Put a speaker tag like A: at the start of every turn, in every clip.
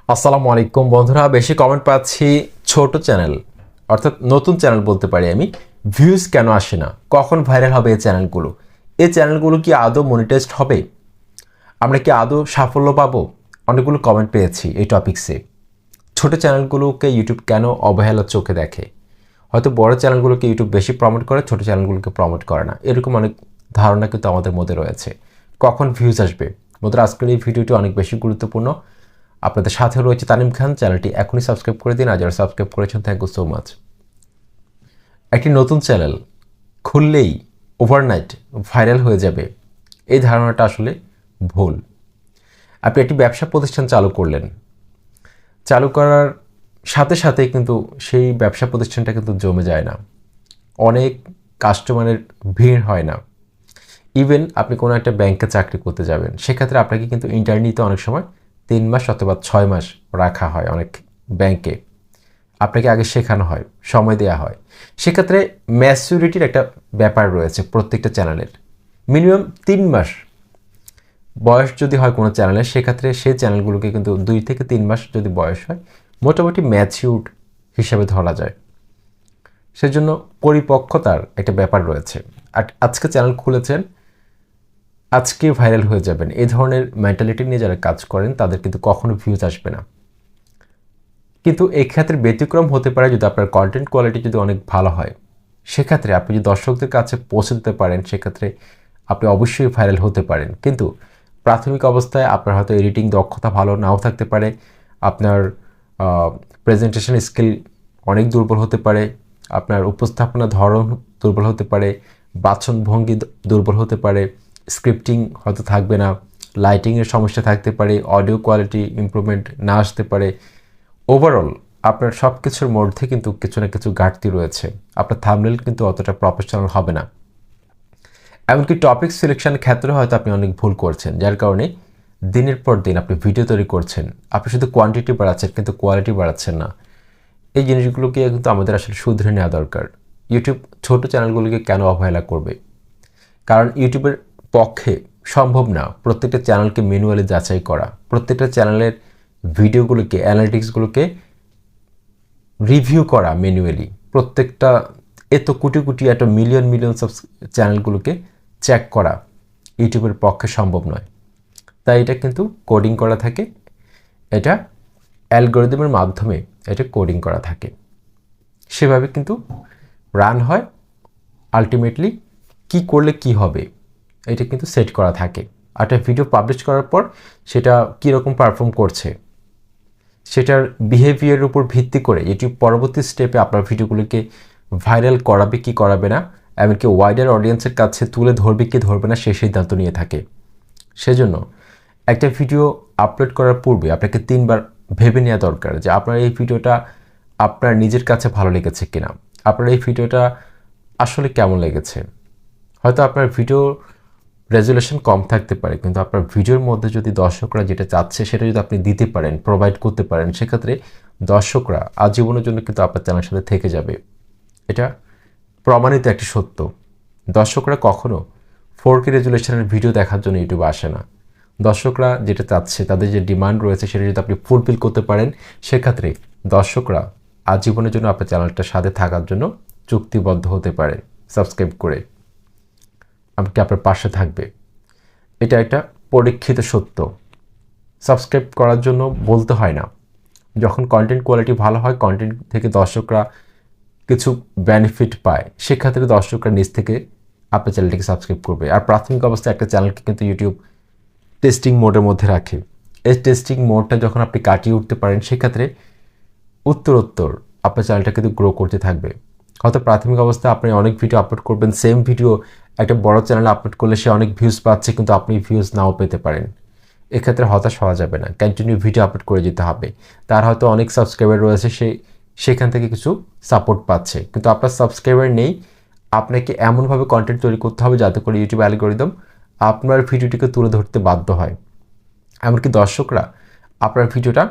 A: আসসালামু আলাইকুম বন্ধুরা, বেশি কমেন্ট পাচ্ছি ছোট চ্যানেল অর্থাৎ নতুন চ্যানেল বলতে পারি আমি। ভিউজ কেন আসে না, কখন ভাইরাল হবে এই চ্যানেলগুলো কি আদৌ মনিটাইজড হবে, আমরা কি আদৌ সাফল্য পাবো? অনেকগুলো কমেন্ট পেয়েছি এই টপিকসে। ছোট চ্যানেলগুলোকে ইউটিউব কেন অবহেলার চোখে দেখে? হয়তো বড় চ্যানেলগুলোকে ইউটিউব বেশি প্রমোট করে, ছোট চ্যানেলগুলোকে প্রমোট করে না, এরকম অনেক ধারণা কিন্তু আমাদের মধ্যে রয়েছে। কখন ভিউজ আসবে? বন্ধুরা, আজকের এই ভিডিওটি অনেক বেশি গুরুত্বপূর্ণ। আপনাদের সাথে রয়েছে তানিম খান। চ্যানেলটি এখনই সাবস্ক্রাইব করে দিন, আর যারা সাবস্ক্রাইব করেছেন থ্যাংক ইউ সো মাচ। একটি নতুন চ্যানেল খুললেই ওভারনাইট ভাইরাল হয়ে যাবে, এই ধারণাটা আসলে ভুল। আপনি একটি ব্যবসা প্রতিষ্ঠান চালু করলেন, চালু করার সাথে সাথে কিন্তু সেই ব্যবসা প্রতিষ্ঠানটা কিন্তু জমে যায় না, অনেক কাস্টমারের ভিড় হয় না। ইভেন আপনি কোনো একটা ব্যাংকে চাকরি করতে যাবেন, সেক্ষেত্রে আপনাকে কিন্তু ইন্টারনিতে অনেক সময় 3 মাস অথবা 6 মাস রাখা হয় অনেক ব্যাংকে। আপনাকে আগে শেখানো হয়, সময় দেওয়া হয়। সেক্ষেত্রে ম্যাচুরিটির একটা ব্যাপার রয়েছে প্রত্যেকটা চ্যানেলের। মিনিমাম 3 মাস বয়স যদি হয় কোনো চ্যানেলের, সেক্ষেত্রে সেই চ্যানেলগুলোকে কিন্তু 2 থেকে 3 মাস যদি বয়স হয়, মোটামুটি ম্যাচিউরড হিসাবে ধরা যায়। সেজন্য পরিপক্কতার একটা ব্যাপার রয়েছে। আর আজকে চ্যানেল খুলেছেন, আজকে ভাইরাল হয়ে যাবেন, এই ধরনের মেন্টালিটি নিয়ে যারা কাজ করেন তাদের কিন্তু কখনো ভিউজ আসবে না। কিন্তু এই ক্ষেত্রে ব্যতিক্রম হতে পারে যদি আপনার কন্টেন্ট কোয়ালিটি যদি অনেক ভালো হয়, সেক্ষেত্রে আপনি যদি দর্শকদের কাছে পৌঁছে দিতে পারেন, সেক্ষেত্রে আপনি অবশ্যই ভাইরাল হতে পারেন। কিন্তু প্রাথমিক অবস্থায় আপনার হয়তো এডিটিং দক্ষতা ভালো নাও থাকতে পারে, আপনার প্রেজেন্টেশন স্কিল অনেক দুর্বল হতে পারে, আপনার উপস্থাপনা ধরন দুর্বল হতে পারে, বাচনভঙ্গি দুর্বল হতে পারে, স্ক্রিপ্টিং হয়তো থাকবে না, লাইটিংয়ের সমস্যা থাকতে পারে, অডিও কোয়ালিটি ইমপ্রুভমেন্ট না আসতে পারে। ওভারঅল আপনার সব কিছুর মধ্যে কিন্তু কিছু না কিছু ঘাটতি রয়েছে। আপনার থাম্বনেল কিন্তু অতটা প্রফেশনাল হবে না। এমনকি টপিক সিলেকশনের ক্ষেত্রে হয়তো আপনি অনেক ভুল করছেন, যার কারণে দিনের পর দিন আপনি ভিডিও তৈরি করছেন, আপনি শুধু কোয়ান্টিটি বাড়াচ্ছেন কিন্তু কোয়ালিটি বাড়াচ্ছেন না। এই জিনিসগুলোকে কিন্তু আমাদের আসলে শুধরে নেওয়া দরকার। ইউটিউব ছোট চ্যানেলগুলোকে কেন অবহেলা করবে? কারণ ইউটিউবের পক্ষে সম্ভব না প্রত্যেকটা চ্যানেলকে ম্যানুয়ালি যাচাই করা, প্রত্যেকটা চ্যানেলের ভিডিওগুলোকে, অ্যানালিটিক্সগুলোকে রিভিউ করা ম্যানুয়ালি, প্রত্যেকটা এত কোটি কোটি এত মিলিয়ন মিলিয়ন চ্যানেলগুলোকে চেক করা ইউটিউবের পক্ষে সম্ভব নয়। তাই এটা কিন্তু কোডিং করা থাকে, এটা অ্যালগরিদমের মাধ্যমে এটা কোডিং করা থাকে, সেভাবে কিন্তু রান হয়। আলটিমেটলি কি করলে কি হবে এটা কিন্তু সেট করা থাকে। আর একটা ভিডিও পাবলিশ করার পর সেটা কীরকম পারফর্ম করছে, সেটার বিহেভিয়ারের উপর ভিত্তি করে ইউটিউব পরবর্তী স্টেপে আপনার ভিডিওগুলোকে ভাইরাল করাবে কি করাবে না, এমনকি ওয়াইডার অডিয়েন্সের কাছে তুলে ধরবে কি ধরবে না, সেই সিদ্ধান্ত নিয়ে থাকে। সেজন্য একটা ভিডিও আপলোড করার পূর্বে আপনাকে 3 বার ভেবে নেওয়া দরকার যে আপনার এই ভিডিওটা আপনার নিজের কাছে ভালো লেগেছে কিনা, আপনার এই ভিডিওটা আসলে কেমন লেগেছে। হয়তো আপনার ভিডিও রেজুলেশন কম থাকতে পারে, কিন্তু আপনার ভিডিওর মধ্যে যদি দর্শকরা যেটা চাচ্ছে সেটা যদি আপনি দিতে পারেন, প্রোভাইড করতে পারেন, সেক্ষেত্রে দর্শকরা আজীবনের জন্য কিন্তু আপনার চ্যানেলের সাথে থেকে যাবে। এটা প্রমাণিত একটি সত্য। দর্শকরা কখনো 4K রেজুলেশনের ভিডিও দেখার জন্য ইউটিউবে আসে না। দর্শকরা যেটা চাচ্ছে, তাদের যে ডিমান্ড রয়েছে, সেটা যদি আপনি ফুলফিল করতে পারেন, সেক্ষেত্রে দর্শকরা আজীবনের জন্য আপনার চ্যানেলটার সাথে থাকার জন্য চুক্তিবদ্ধ হতে পারে সাবস্ক্রাইব করে, আমাকে আপনার পাশে থাকবে। এটা একটা পরীক্ষিত সত্য। সাবস্ক্রাইব করার জন্য বলতে হয় না। যখন কন্টেন্ট কোয়ালিটি ভালো হয়, কন্টেন্ট থেকে দর্শকরা কিছু বেনিফিট পায়, সেক্ষেত্রে দর্শকরা নিজ থেকে আপনার চ্যানেলটিকে সাবস্ক্রাইব করবে। আর প্রাথমিক অবস্থায় একটা চ্যানেলকে কিন্তু ইউটিউব টেস্টিং মোডের মধ্যে রাখে। এই টেস্টিং মোডটা যখন আপনি কাটিয়ে উঠতে পারেন, সেক্ষেত্রে উত্তরোত্তর আপনার চ্যানেলটা কিন্তু গ্রো করতে থাকবে। হয়তো প্রাথমিক অবস্থায় আপনি অনেক ভিডিও আপলোড করবেন, সেম ভিডিও একটা বড় চ্যানেলে আপলোড করলে সে অনেক ভিউজ পাচ্ছে, কিন্তু আপনি ভিউজ নাও পেতে পারেন। এক্ষেত্রে হতাশ হওয়া যাবে না, কন্টিনিউ ভিডিও আপলোড করে যেতে হবে। তার হয়তো অনেক সাবস্ক্রাইবার রয়েছে, সেখান থেকে কিছু সাপোর্ট পাচ্ছে, কিন্তু আপনার সাবস্ক্রাইবার নেই। আপনাকে এমনভাবে কন্টেন্ট তৈরি করতে হবে যাতে করে ইউটিউব অ্যালগরিদম আপনার ভিডিওটিকে তুলে ধরতে বাধ্য হয়। এমনকি দর্শকরা আপনার ভিডিওটা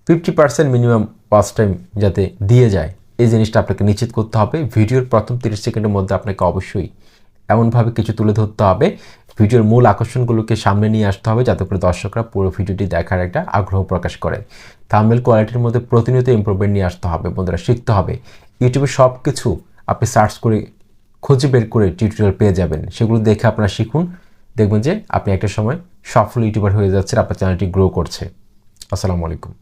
A: 50% মিনিমাম ওয়াচ টাইম যাতে দিয়ে যায়, এই জিনিসটা আপনাকে নিশ্চিত করতে হবে। ভিডিওর প্রথম 30 সেকেন্ডের মধ্যে আপনাকে অবশ্যই এমনভাবে কিছু তুলে ধরতে হবে, ভিডিওর মূল আকর্ষণগুলোকে সামনে নিয়ে আসতে হবে, যাতে করে দর্শকরা পুরো ভিডিওটি দেখার একটা আগ্রহ প্রকাশ করে। থাম্বনেল কোয়ালিটির মধ্যে প্রতিনিয়ত ইমপ্রুভমেন্ট নিয়ে আসতে হবে বন্ধুরা, শিখতে হবে। ইউটিউবে সব কিছু আপনি সার্চ করে খুঁজে বের করে টিউটোরিয়াল পেয়ে যাবেন, সেগুলো দেখে আপনারা শিখুন। দেখবেন যে আপনি একটা সময় সফল ইউটিউবার হয়ে যাচ্ছেন, আপনার চ্যানেলটি গ্রো করছে। আসসালামু আলাইকুম।